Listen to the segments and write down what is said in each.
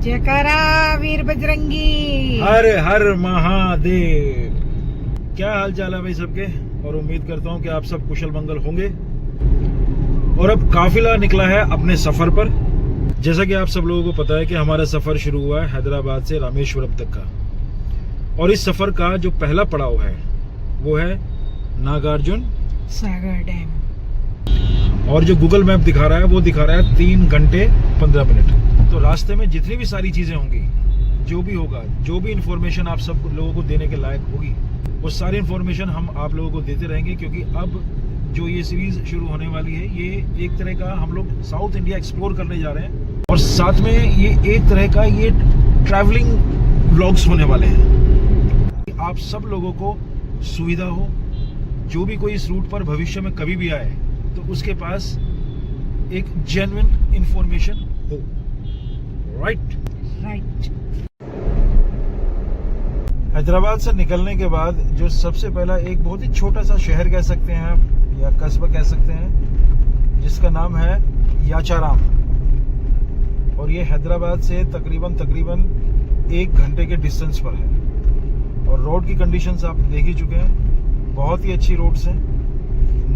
जयकारा वीर बजरंगी। हर हर महादेव। क्या हाल चाल है भाई सबके, और उम्मीद करता हूँ कि आप सब कुशल मंगल होंगे। और अब काफिला निकला है अपने सफर पर। जैसा कि आप सब लोगों को पता है कि हमारा सफर शुरू हुआ है हैदराबाद से रामेश्वरम तक का, और इस सफर का जो पहला पड़ाव है वो है नागार्जुन सागर डैम। और जो गूगल मैप दिखा रहा है वो दिखा रहा है 3 घंटे 15 मिनट। तो रास्ते में जितनी भी सारी चीजें होंगी, जो भी होगा, जो भी इंफॉर्मेशन आप सब लोगों को देने के लायक होगी, वो सारी इंफॉर्मेशन हम आप लोगों को देते रहेंगे। क्योंकि अब जो ये सीरीज शुरू होने वाली है, ये एक तरह का हम लोग साउथ इंडिया एक्सप्लोर करने जा रहे हैं, और साथ में ये एक तरह का ये ट्रैवलिंग व्लॉग्स होने वाले हैं। आप सब लोगों को सुविधा हो, जो भी कोई इस रूट पर भविष्य में कभी भी आए तो उसके पास एक जेन्युइन इंफॉर्मेशन हो। राइट। हैदराबाद से निकलने के बाद जो सबसे पहला एक बहुत ही छोटा सा शहर कह सकते हैं आप, या कस्बा कह सकते हैं, जिसका नाम है याचाराम। और ये हैदराबाद से तकरीबन 1 घंटे के डिस्टेंस पर है। और रोड की कंडीशंस आप देख ही चुके हैं, बहुत ही अच्छी रोड्स हैं,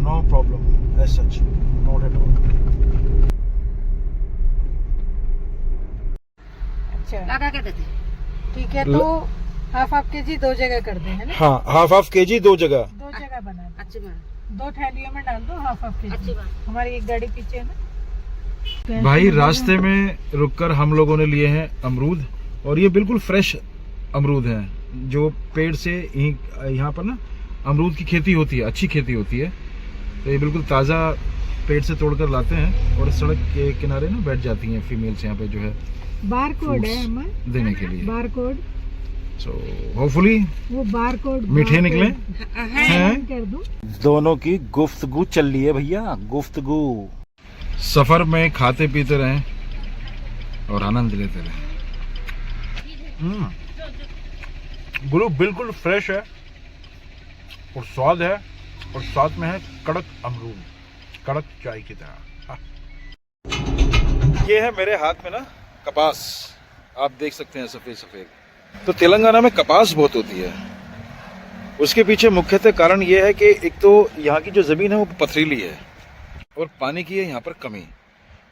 no problem as such, not at all. अच्छा लगा के देते। ठीक है, तो हाफ केजी 2 जगह कर दे, है ना? हाँ, हाफ केजी 2 जगह। 2 जगह बना दे। अच्छी बात। 2 थैलियों में डाल दो हाफ अच्छी केजी। बात। हमारी एक गाड़ी पीछे है ना। भाई रास्ते में रुककर हम लोगों ने लिए हैं अमरूद, और ये बिल्कुल फ्रेश अमरूद हैं, जो पेड़ से यहाँ पर ना अमरूद की खेती होती है, अच्छी खेती होती है। तो ये बिल्कुल ताज़ा पेड़ से तोड़कर लाते हैं, और सड़क के किनारे ना बैठ जाती हैं फीमेल्स यहाँ पे, जो है बार कोड है अमन, देने के लिए। Bar code. सो होपफुली वो बार कोड मीठे निकले हैं। कर दूं? दोनों की गुफ्तगू चल रही है भैया, गुफ्तगू। सफर में खाते पीते रहें और आनंद लेते रहें। गुरु बिल्कुल फ्रेश है और स्वाद है, और साथ में है कड़क अमरूद, कड़क चाय की तरह। ये है मेरे हाथ में ना कपास, आप देख सकते हैं सफेद सफेद। तो तेलंगाना में कपास बहुत होती है। उसके पीछे मुख्यतः कारण ये है कि एक तो यहाँ की जो ज़मीन है वो पथरीली है, और पानी की है यहाँ पर कमी।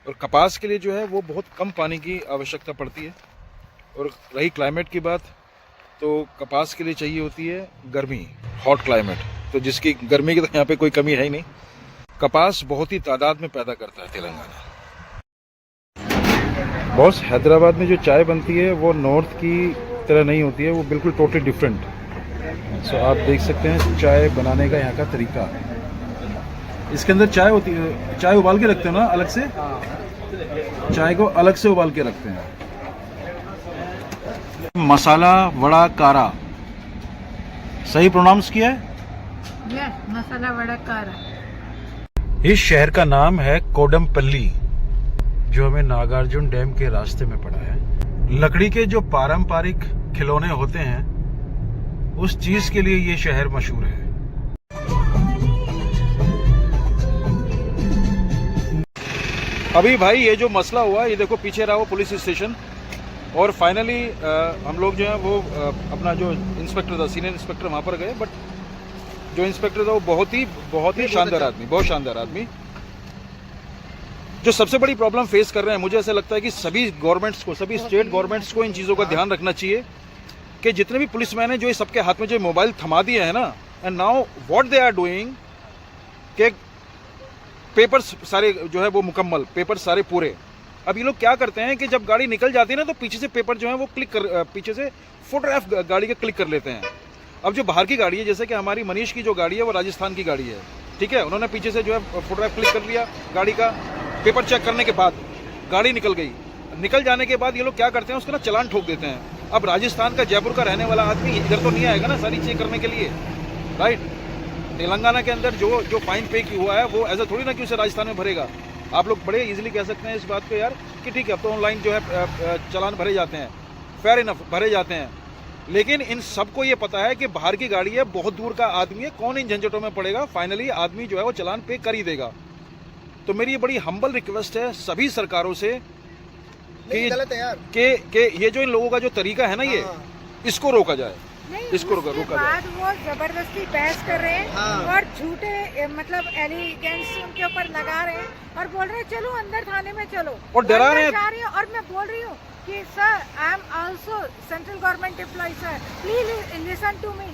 और कपास के लिए जो है वो बहुत कम पानी की आवश्यकता पड़ती है। और रही क्लाइमेट की बात, तो कपास के लिए चाहिए होती है गर्मी, हॉट क्लाइमेट, तो जिसकी गर्मी की तो यहाँ पे कोई कमी है ही नहीं। कपास बहुत ही तादाद में पैदा करता है तेलंगाना। बॉस, हैदराबाद में जो चाय बनती है वो नॉर्थ की तरह नहीं होती है, वो बिल्कुल टोटली डिफरेंट। सो आप देख सकते हैं चाय बनाने का यहाँ का तरीका। इसके अंदर चाय होती है, चाय उबाल के रखते हो ना अलग से? चाय को अलग से उबाल के रखते हैं। मसाला वड़ा कारा, सही प्रोनाउंस किया है? यस, मसाला वड़ा कारा। इस शहर का नाम है कोडमपल्ली, जो हमें नागार्जुन डैम के रास्ते में पड़ा है। लकड़ी के जो पारंपरिक खिलौने होते हैं, उस चीज के लिए ये शहर मशहूर है। अभी भाई ये जो मसला हुआ, ये देखो पीछे रहा वो पुलिस स्टेशन, और फाइनली हम लोग जो है वो अपना जो इंस्पेक्टर था, सीनियर इंस्पेक्टर, वहाँ पर गए। बट जो इंस्पेक्टर था वो बहुत ही शानदार आदमी, बहुत शानदार आदमी। जो सबसे बड़ी प्रॉब्लम फेस कर रहे हैं, मुझे ऐसा लगता है कि सभी गवर्नमेंट्स को, सभी स्टेट गवर्नमेंट्स को इन चीज़ों का ध्यान रखना चाहिए कि जितने भी पुलिसमैन हैं, जो सबके हाथ में जो मोबाइल थमा दिए हैं ना, and now what they are doing, कि पेपर्स सारे जो है वो मुकम्मल, पेपर सारे पूरे। अब ये लोग क्या करते हैं कि जब गाड़ी निकल जाती है ना, तो पीछे से पेपर जो है वो पीछे से फोटोग्राफ गाड़ी के क्लिक कर लेते हैं। अब जो बाहर की गाड़ी है, जैसे कि हमारी मनीष की जो गाड़ी है वो राजस्थान की गाड़ी है, ठीक है, उन्होंने पीछे से जो है फोटोग्राफ क्लिक कर लिया गाड़ी का, पेपर चेक करने के बाद गाड़ी निकल गई। निकल जाने के बाद ये लोग क्या करते हैं, उसका ना चालान ठोक देते हैं। अब राजस्थान का, जयपुर का रहने वाला आदमी इधर तो नहीं आएगा ना सारी चेक करने के लिए, राइट? तेलंगाना के अंदर जो फाइन पे हुआ है वो ऐसा थोड़ी ना कि उसे राजस्थान में भरेगा। आप लोग बड़े इजीली कह सकते हैं इस बात को यार कि ठीक है, अब तो ऑनलाइन जो है चालान भरे जाते हैं, फेयर इनफ भरे जाते हैं। लेकिन इन सबको ये पता है कि बाहर की गाड़ी है, बहुत दूर का आदमी है, कौन इन झंझटों में पड़ेगा। फाइनली आदमी जो है वो चालान पे कर ही देगा। तो मेरी ये बड़ी हम्बल रिक्वेस्ट है सभी सरकारों से कि गलत है यार। कि ये जो इन लोगों का जो तरीका है ना, ये हाँ। इसको रोका जाए, नहीं, इसको रोका उसके जाए। बाद वो जबरदस्ती बहस कर रहे हैं हाँ। और झूठे मतलब एलिगेंस उनके ऊपर लगा रहे हैं और बोल रहे हैं चलो अंदर थाने में चलो, और डरा रहे हैं। जा रही है। और मैं बोल रही हूँ कि sir I am also central government employ sir, please listen to me,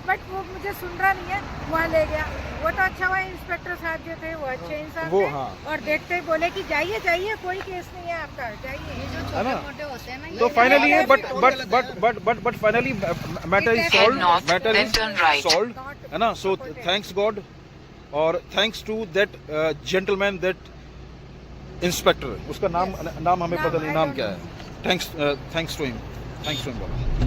but वो मुझे सुन रहा नहीं है, वहाँ ले गया। वो तो अच्छा हुआ इंस्पेक्टर साहब जो थे वो अच्छे इंसान वो थे हाँ। और देखते ही बोले कि जाइए जाइए, कोई केस नहीं है आपका, जाइए। ये जो है ना? छोटे होते हैं ना, तो ये फाइनली ये but finally matter is solved, है ना? सो थैंक्स गॉड और thanks to that gentleman, that inspector, उसका नाम हमें पता नहीं, नाम क्या है। Thanks to him.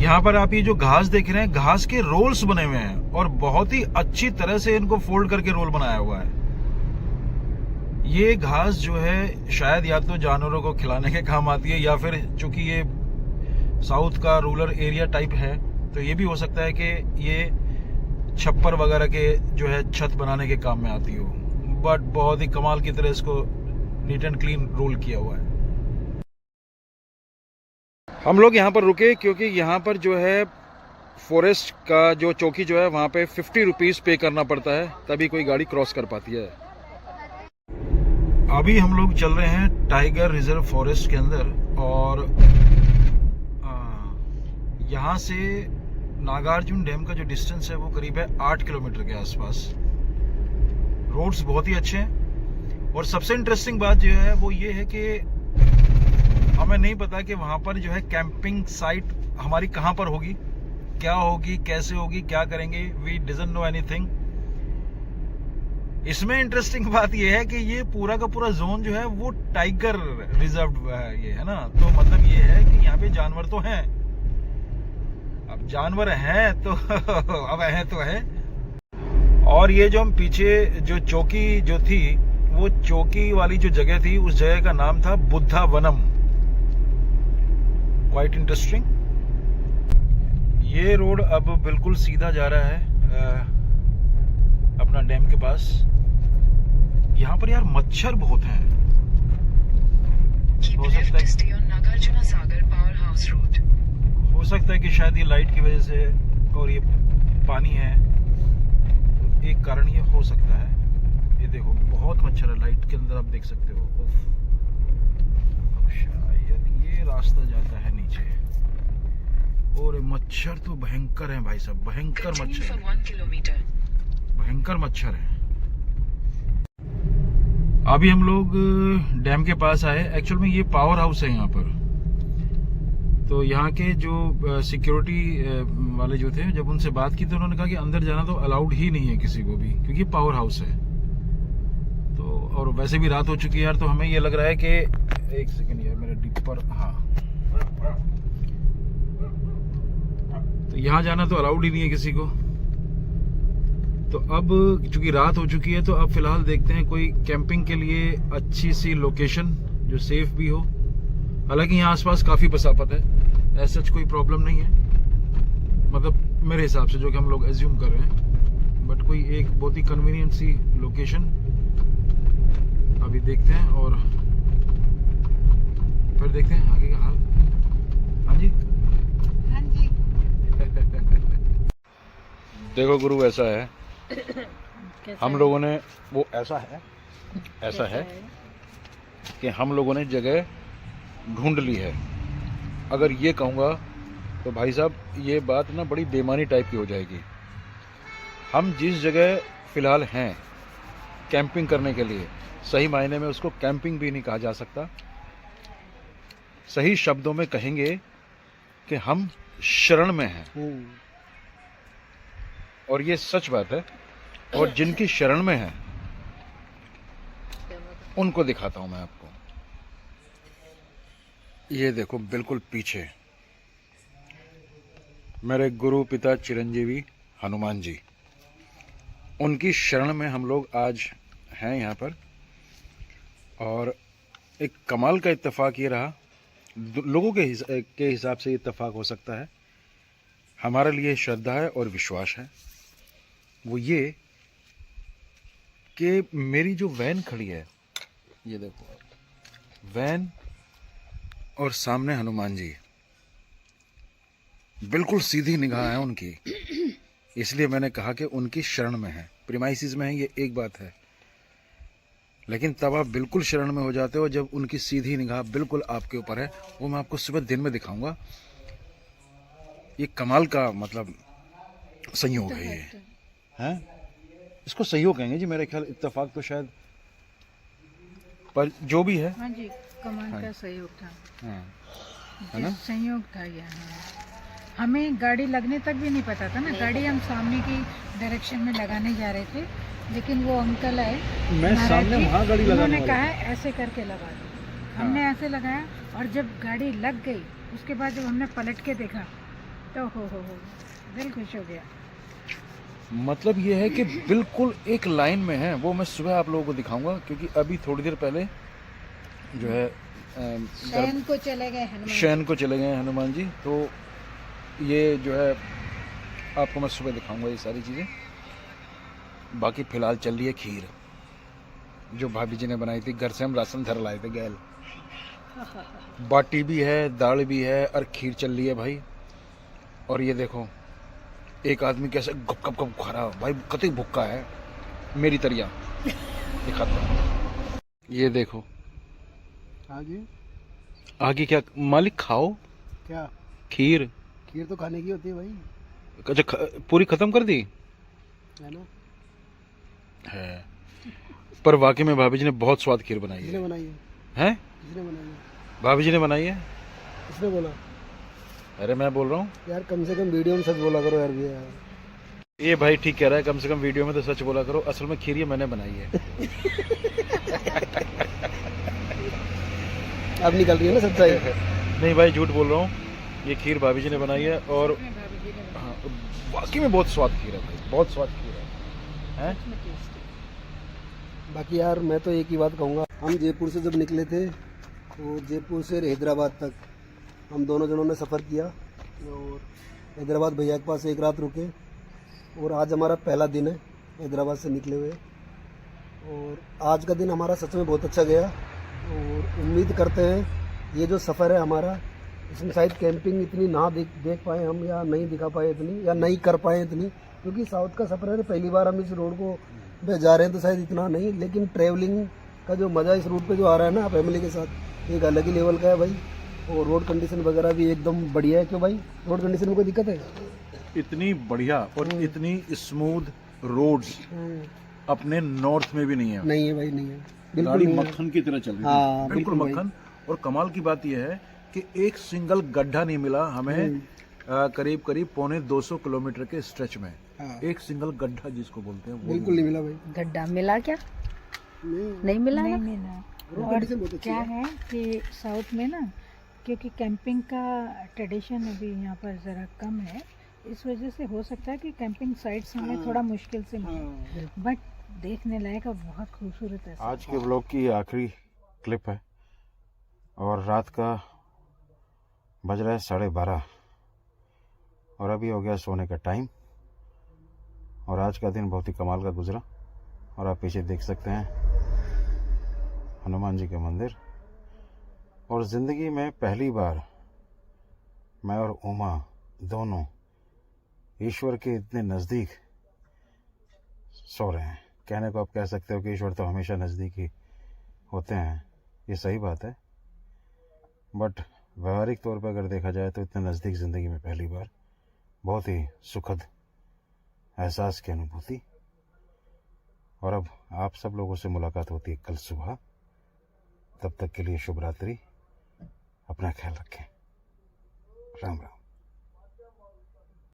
यहाँ पर आप ये जो घास देख रहे हैं, घास के रोल्स बने हुए हैं और बहुत ही अच्छी तरह से इनको फोल्ड करके रोल बनाया हुआ है। ये घास जो है शायद या तो जानवरों को खिलाने के काम आती है, या फिर चूंकि ये साउथ का रूरल एरिया टाइप है तो ये भी हो सकता है कि ये छप्पर वगैरह के जो है छत बनाने के काम में आती हो। बट बहुत ही कमाल की तरह इसको नीट एंड क्लीन रोल किया हुआ है। हम लोग यहाँ पर रुके क्योंकि यहाँ पर जो है फॉरेस्ट का जो चौकी जो है वहाँ पे 50 रुपीज़ पे करना पड़ता है, तभी कोई गाड़ी क्रॉस कर पाती है। अभी हम लोग चल रहे हैं टाइगर रिजर्व फॉरेस्ट के अंदर और यहाँ से नागार्जुन डैम का जो डिस्टेंस है वो करीब है 8 किलोमीटर के आसपास। रोड्स बहुत ही अच्छे हैं और सबसे इंटरेस्टिंग बात जो है वो ये है कि हमें नहीं पता कि वहां पर जो है कैंपिंग साइट हमारी कहां पर होगी, क्या होगी, कैसे होगी, क्या करेंगे, वी डजंट नो एनीथिंग। इसमें इंटरेस्टिंग बात यह है कि ये पूरा का पूरा जोन जो है वो टाइगर रिजर्व है, ये है ना। तो मतलब ये है कि यहाँ पे जानवर तो हैं, अब जानवर हैं तो अब है तो है। और ये जो हम पीछे जो चौकी जो थी, वो चौकी वाली जो जगह थी, उस जगह का नाम था बुद्धा वनम। Quite interesting. ये रोड अब बिल्कुल सीधा जा रहा है अपना डैम के पास। यहाँ पर यार मच्छर बहुत हैं। हो सकता है कि शायद ये लाइट की वजह से और ये पानी है तो एक कारण ये हो सकता है। ये देखो बहुत मच्छर है, लाइट के अंदर आप देख सकते हो। अब शायद ये रास्ता जाता है नीचे और मच्छर तो भयंकर है भाई साहब, भयंकर मच्छर, भयंकर मच्छर है। अभी हम लोग डैम के पास आए। एक्चुअल में ये पावर हाउस है यहाँ पर। तो यहाँ के जो सिक्योरिटी वाले जो थे, जब उनसे बात की तो उन्होंने कहा कि अंदर जाना तो अलाउड ही नहीं है किसी को भी, क्योंकि पावर हाउस है। तो और वैसे भी रात हो चुकी है यार, तो हमें ये लग रहा है कि एक सेकंड यार मेरे डिप पर, हाँ, तो यहाँ जाना तो अलाउड ही नहीं है किसी को। तो अब चूंकि रात हो चुकी है तो अब फिलहाल देखते हैं कोई कैंपिंग के लिए अच्छी सी लोकेशन जो सेफ भी हो। हालांकि यहाँ आसपास काफी बसापत है, ऐसा कोई प्रॉब्लम नहीं है, मतलब मेरे हिसाब से जो कि हम लोग एज्यूम कर रहे हैं। बट कोई एक बहुत ही कन्वीनियंट सी लोकेशन अभी देखते हैं और फिर देखते हैं आगे का हाल। हाँ जी, हाँ जी। देखो गुरु, ऐसा है हम लोगों ने वो ऐसा है कि हम लोगों ने जगह ढूंढ ली है। अगर ये कहूँगा तो भाई साहब ये बात ना बड़ी बेईमानी टाइप की हो जाएगी। हम जिस जगह फ़िलहाल हैं कैंपिंग करने के लिए, सही मायने में उसको कैंपिंग भी नहीं कहा जा सकता। सही शब्दों में कहेंगे कि हम शरण में हैं, और ये सच बात है। और जिनकी शरण में है उनको दिखाता हूं मैं आपको। ये देखो बिल्कुल पीछे मेरे गुरु पिता चिरंजीवी हनुमान जी, उनकी शरण में हम लोग आज हैं यहाँ पर। और एक कमाल का इत्तेफाक ये रहा, लोगों के हिसाब से इत्तेफाक हो सकता है, हमारे लिए श्रद्धा है और विश्वास है। वो ये कि मेरी जो वैन खड़ी है, ये देखो वैन और सामने हनुमान जी, बिल्कुल सीधी निगाह है उनकी, इसलिए मैंने कहा कि उनकी शरण में है। प्रीमाइसिस में है ये एक बात है, लेकिन तब आप बिल्कुल शरण में हो जाते हो जब उनकी सीधी निगाह बिल्कुल आपके ऊपर है। वो मैं आपको सुबह दिन में दिखाऊंगा। ये कमाल का मतलब संयोग है ये, हैं? इसको संयोग कहेंगे जी मेरे ख्याल, इत्तेफाक तो शायद, पर जो भी है। हाँ जी, कमाल का सहयोग था। हाँ, है जी, ना? संयोग था ये। हाँ। हमें गाड़ी लगने तक भी नहीं पता था ना, गाड़ी हम सामने की डायरेक्शन में लगाने जा रहे थे, लेकिन वो अंकल आए, मैं महाराज सामने जी, वहाँ गाड़ी लगाने उन्होंने वाला कहा ऐसे करके लगा दो। हमने ऐसे लगाया, और जब गाड़ी लग गई उसके बाद जब हमने पलट के देखा तो हो दिल खुश हो गया। मतलब ये है कि बिल्कुल एक लाइन में है। वो मैं सुबह आप लोगों को दिखाऊंगा, क्योंकि अभी थोड़ी देर पहले जो है शयन को चले गए हनुमान। शयन को चले गए हनुमान जी। तो ये जो है आपको मैं सुबह दिखाऊंगा ये सारी चीज़ें। बाकी फिलहाल चल रही है खीर, जो भाभी जी ने बनाई थी। घर से हम राशन धर लाए थे गैल। बाटी भी है, दाल भी है, और खीर चल रही है भाई। और ये देखो एक आदमी कैसे गप गप गप खा रहा है भाई, कतई भुक्का है मेरी तरिया। दिखाता हूँ, ये देखो आगे आगे क्या मालिक, खाओ क्या? खीर। खीर तो खाने की होती है भाई, अच्छा पूरी खत्म कर दी है ना? है, पर वाकई में भाभी जी ने बहुत स्वाद खीर बनाई किसने है। बनाई है? हैं? किसने बनाई है? भाभी जी ने बनाई है। किसने बोला? अरे मैं बोल रहा हूँ। यार कम से कम वीडियो में सच बोला करो यार भैया। ये भाई ठीक कह रहा है, कम से कम वीडियो में तो सच बोला करो। असल में खीर ये मैंने बनाई है। अब निकल रही है ना सच्चाई। नहीं भाई झूठ बोल रहा हूँ, ये खीर भाभी जी ने बनाई है। और हाँ, वाकई में बहुत स्वाद खीर है भाई, बहुत स्वाद खीर है। बाकी यार मैं तो एक ही बात कहूँगा, हम जयपुर से जब निकले थे तो जयपुर से हैदराबाद तक हम दोनों जनों ने सफ़र किया, और हैदराबाद भैया के पास एक रात रुके, और आज हमारा पहला दिन है हैदराबाद से निकले हुए। और आज का दिन हमारा सच में बहुत अच्छा गया, और उम्मीद करते हैं ये जो सफ़र है हमारा, इसमें शायद कैंपिंग इतनी ना देख पाए हम, या नहीं दिखा पाए इतनी, या नहीं कर पाए इतनी, क्योंकि साउथ का सफ़र है, पहली बार हम इस रोड को पे जा रहे हैं, तो शायद इतना नहीं, लेकिन ट्रैवलिंग का जो मज़ा इस रूट पे जो आ रहा है ना फैमिली के साथ, एक अलग ही लेवल का है भाई। और रोड कंडीशन वगैरह भी एकदम बढ़िया है। क्यों भाई, रोड कंडीशन में कोई दिक्कत है? इतनी बढ़िया और इतनी स्मूथ रोड्स अपने नॉर्थ में भी नहीं है। नहीं है भाई, नहीं है, बिल्कुल गाड़ी नहीं है। मक्खन की तरह चल रही हाँ, है, बिल्कुल बिल्कुल मक्खन। और कमाल की बात यह है कि एक सिंगल गड्ढा नहीं मिला हमें, करीब करीब 250 किलोमीटर के स्ट्रेच में। हाँ। एक सिंगल गड्ढा जिसको बोलते हैं वो बिल्कुल नहीं मिला भाई, गड्ढा मिला क्या? नहीं मिला नहीं ना? मिला। रोड और कंडीशन बहुत अच्छी क्या है। है कि साउथ में ना, क्योंकि कैंपिंग का ट्रेडिशन अभी यहाँ पर ज़रा कम है, इस वजह से हो सकता है कि कैंपिंग साइट्स हमें थोड़ा मुश्किल से मिले, बट देखने लायक और बहुत खूबसूरत है। आज के ब्लॉग की आखिरी क्लिप है, और रात का बज रहा है 12:30, और अभी हो गया सोने का टाइम। और आज का दिन बहुत ही कमाल का गुजरा। और आप पीछे देख सकते हैं हनुमान जी के मंदिर। और ज़िंदगी में पहली बार मैं और उमा दोनों ईश्वर के इतने नज़दीक सो रहे हैं। कहने को आप कह सकते हो कि ईश्वर तो हमेशा नज़दीक ही होते हैं, ये सही बात है, बट व्यवहारिक तौर पर अगर देखा जाए तो इतने नज़दीक ज़िंदगी में पहली बार, बहुत ही सुखद एहसास की अनुभूति। और अब आप सब लोगों से मुलाकात होती है कल सुबह। तब तक के लिए शुभ रात्रि, अपना ख्याल रखें। राम राम।